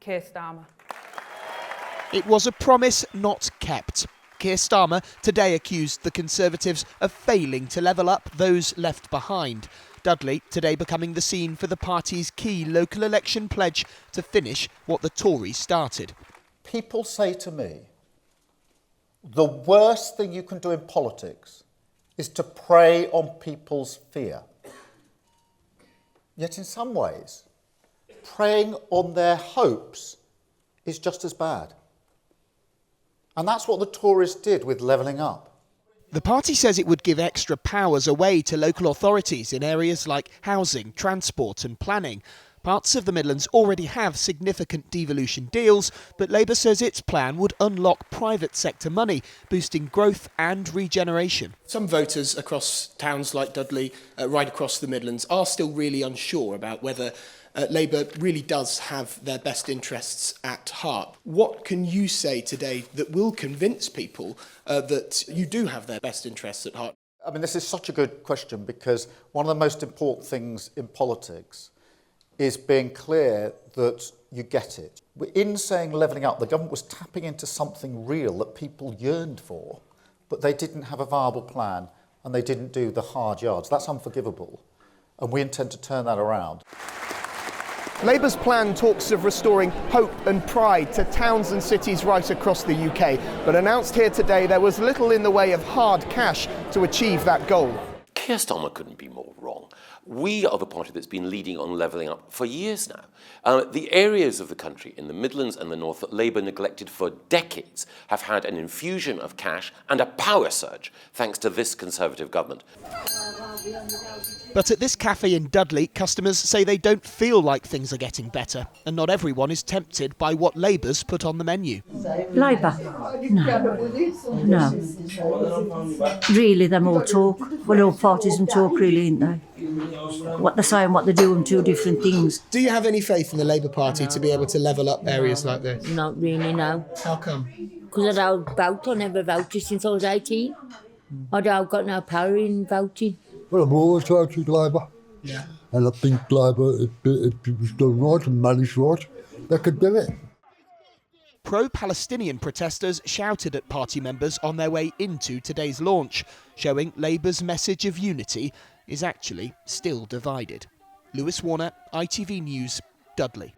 Keir Starmer. It was a promise not kept. Keir Starmer today accused the Conservatives of failing to level up those left behind. Dudley today becoming the scene for the party's key local election pledge to finish what the Tories started. People say to me, the worst thing you can do in politics is to prey on people's fear. Yet in some ways, preying on their hopes is just as bad. And that's what the Tories did with levelling up. The party says it would give extra powers away to local authorities in areas like housing, transport and planning. Parts of the Midlands already have significant devolution deals, but Labour says its plan would unlock private sector money, boosting growth and regeneration. Some voters across towns like Dudley, right across the Midlands, are still really unsure about whether Labour really does have their best interests at heart. What can you say today that will convince people that you do have their best interests at heart? I mean, this is such a good question because one of the most important things in politics is being clear that you get it. In saying levelling up, the government was tapping into something real that people yearned for, but they didn't have a viable plan and they didn't do the hard yards. That's unforgivable, and we intend to turn that around. Labour's plan talks of restoring hope and pride to towns and cities right across the UK, but announced here today there was little in the way of hard cash to achieve that goal. Keir Starmer couldn't be more wrong. We are the party that's been leading on levelling up for years now. The areas of the country in the Midlands and the North that Labour neglected for decades have had an infusion of cash and a power surge thanks to this Conservative government. But at this cafe in Dudley, customers say they don't feel like things are getting better, and not everyone is tempted by what Labour's put on the menu. Labour? No. Really, them all talk. Well, all parties and talk, really, ain't they? What they're saying, what they're doing, two different things. Do you have any faith in the Labour Party to be able to level up areas like this? Not really, no. How come? Because I don't vote. I never voted since I was 18. I don't got no power in voting. Well, I've always voted Labour. Yeah. And I think Labour, if it was done right and managed right, they could do it. Pro-Palestinian protesters shouted at party members on their way into today's launch, showing Labour's message of unity is actually still divided. Lewis Warner, ITV News, Dudley.